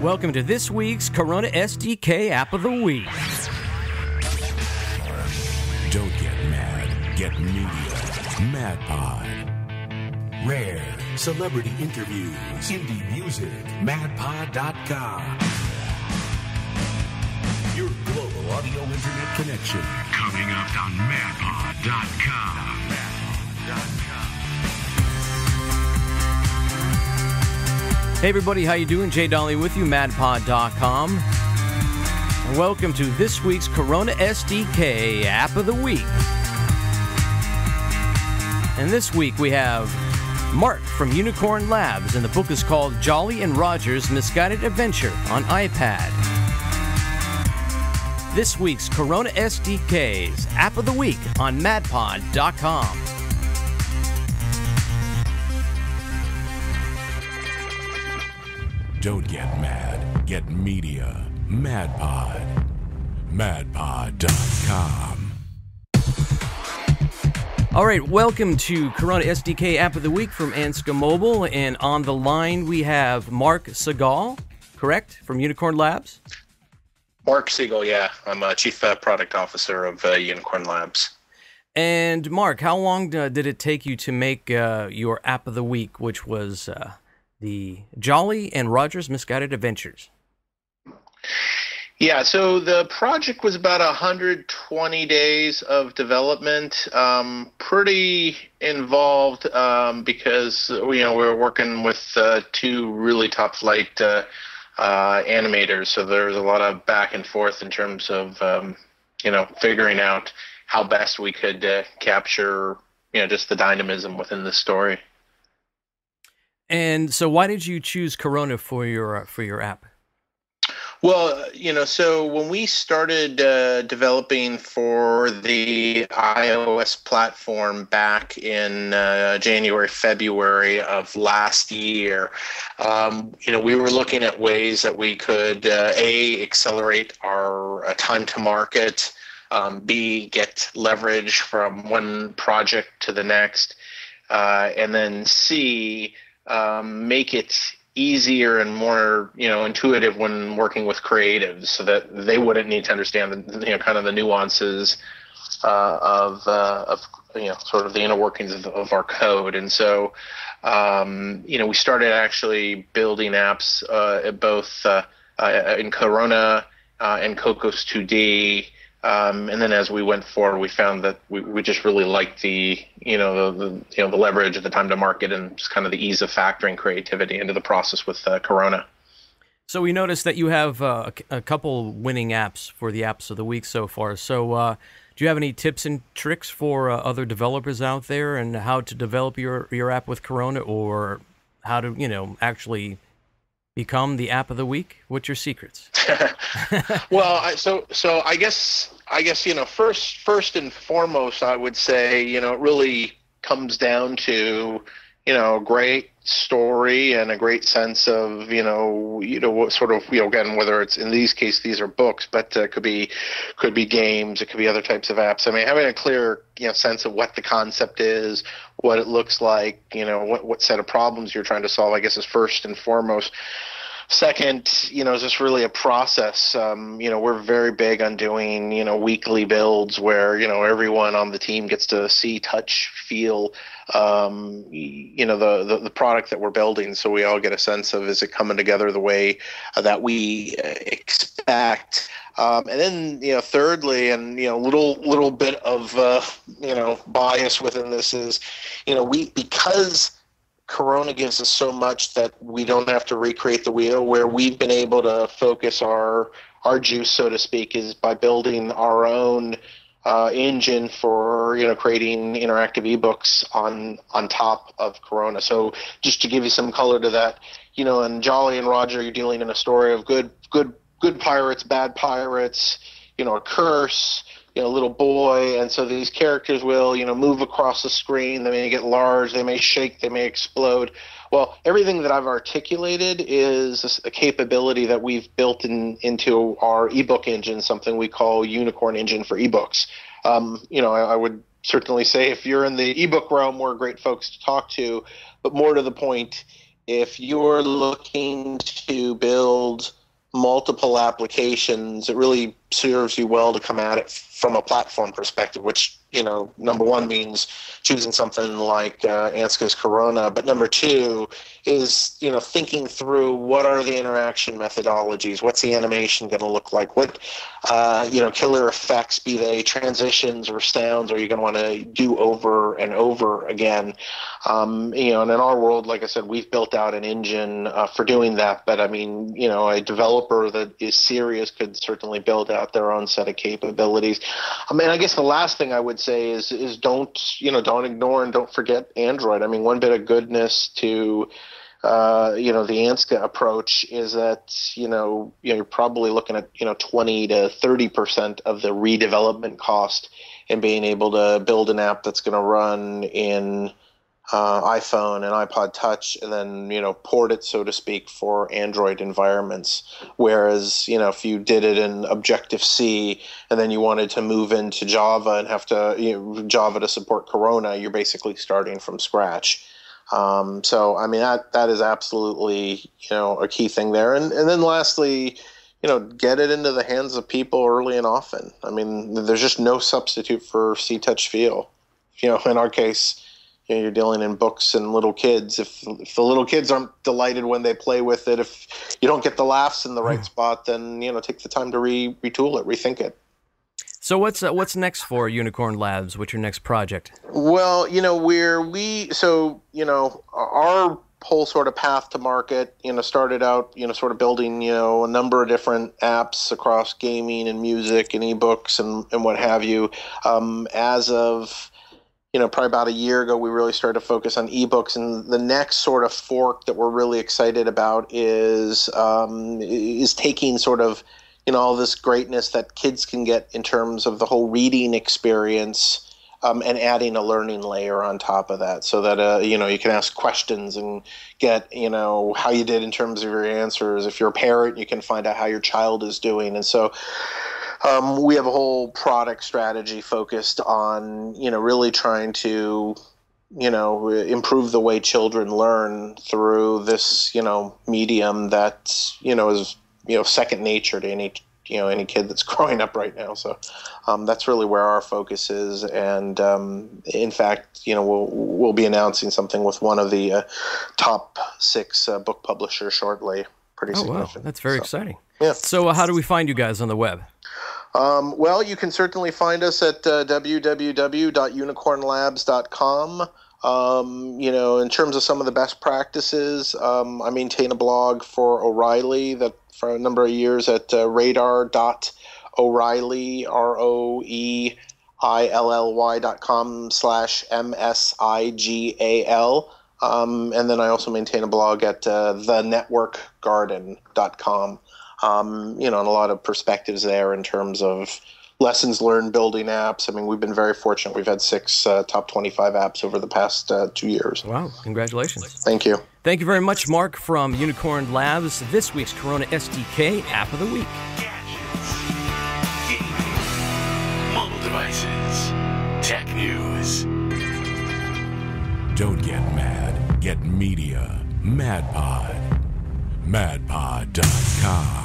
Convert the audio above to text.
Welcome to this week's Corona SDK App of the Week. Don't get mad, get media. MadPod. Rare celebrity interviews, indie music, madpod.com. Your global audio internet connection. Coming up on madpod.com. Hey everybody, how you doing? JADonnelly with you, madpod.com. And welcome to this week's Corona SDK App of the Week. And this week we have Mark from UnicornLabs, and the book is called Jolly and Roger's Misguided Adventure on iPad. This week's Corona SDK's App of the Week on madpod.com. Don't get mad, get media. MadPod. madpod.com. All right, welcome to Corona SDK App of the Week from Ansca Mobile, and on the line we have Mark Segal, correct, from UnicornLabs? Mark Segal, yeah. I'm a Chief Product Officer of UnicornLabs. And Mark, how long did it take you to make your App of the Week, which was the Jolly and Roger's Misguided Adventures? Yeah, so the project was about 120 days of development. Pretty involved because we were working with two really top flight animators, so there's a lot of back and forth in terms of figuring out how best we could capture just the dynamism within the story. And so why did you choose Corona for your app? Well, so when we started developing for the iOS platform back in January, February of last year, we were looking at ways that we could, A, accelerate our time to market, B, get leverage from one project to the next, and then C, make it easier and more intuitive when working with creatives, so that they wouldn't need to understand the kind of the nuances of sort of the inner workings of our code. And so we started actually building apps both in Corona and Cocos 2D. And then as we went forward, we found that we just really liked the leverage of the time to market and just kind of the ease of factoring creativity into the process with Corona. So we noticed that you have a couple winning apps for the apps of the week so far. So do you have any tips and tricks for other developers out there and how to develop your app with Corona, or how to actually become the app of the week? What's your secrets? Well, so I guess first and foremost, I would say it really comes down to a great story and a great sense of what sort of again, whether it's in these case these are books, but could be games, it could be other types of apps. I mean, having a clear sense of what the concept is, what it looks like, what set of problems you're trying to solve, I guess, is first and foremost. Second, is this really a process? We're very big on doing, weekly builds where, everyone on the team gets to see, touch, feel, the product that we're building. So we all get a sense of, is it coming together the way that we expect? And then, thirdly, and, little bit of, bias within this is, because Corona gives us so much that we don't have to recreate the wheel, where we've been able to focus our juice, so to speak, is by building our own engine for creating interactive ebooks on top of Corona. So just to give you some color to that, in Jolly and Roger, you're dealing in a story of good pirates, bad pirates, a curse, little boy, and so these characters will, move across the screen. They may get large, they may shake, they may explode. Well, everything that I've articulated is a capability that we've built into our ebook engine, something we call Unicorn Engine for ebooks. I would certainly say if you're in the ebook realm, we're great folks to talk to, but more to the point, if you're looking to build multiple applications, it really serves you well to come at it from a platform perspective, which, number one means choosing something like Ansca's Corona, but number two is, thinking through what are the interaction methodologies, what's the animation going to look like, what, killer effects, be they transitions or sounds, are you going to want to do over and over again? And in our world, like I said, we've built out an engine for doing that, but I mean, a developer that is serious could certainly build out their own set of capabilities. I mean, I guess the last thing I would say is don't ignore and don't forget Android. I mean, one bit of goodness to the Ansca approach is that you're probably looking at 20 to 30% of the redevelopment cost in being able to build an app that's going to run in iPhone and iPod Touch, and then port it, so to speak, for Android environments. Whereas if you did it in Objective C and then you wanted to move into Java and have to Java to support Corona, you're basically starting from scratch. So I mean that is absolutely a key thing there. And then lastly, get it into the hands of people early and often. I mean, there's just no substitute for See, Touch, Feel. In our case, you're dealing in books and little kids. If the little kids aren't delighted when they play with it, if you don't get the laughs in the right spot, then take the time to retool it, rethink it. So what's next for UnicornLabs? What's your next project? Well, our whole sort of path to market, started out, sort of building, a number of different apps across gaming and music and ebooks and what have you. As of probably about a year ago, we really started to focus on ebooks, and the next sort of fork that we're really excited about is taking sort of all this greatness that kids can get in terms of the whole reading experience, and adding a learning layer on top of that, so that you can ask questions and get how you did in terms of your answers. If you're a parent, you can find out how your child is doing, and so. We have a whole product strategy focused on, really trying to, improve the way children learn through this, medium that, is, second nature to any kid that's growing up right now. So that's really where our focus is. And in fact, we'll be announcing something with one of the top 6 book publishers shortly. Pretty significant. Wow, that's very exciting. Yeah. So how do we find you guys on the web? Well, you can certainly find us at www.unicornlabs.com. In terms of some of the best practices, I maintain a blog for O'Reilly that for a number of years at radar.o'reilly, ROEILLY.com/MSIGAL. And then I also maintain a blog at thenetworkgarden.com. And a lot of perspectives there in terms of lessons learned building apps. I mean, we've been very fortunate. We've had 6 top 25 apps over the past 2 years. Wow, congratulations. Thank you. Thank you very much, Mark, from UnicornLabs. This week's Corona SDK App of the Week. Gadgets, gaming, mobile devices, tech news. Don't get mad. Get media. MadPod. MadPod.com.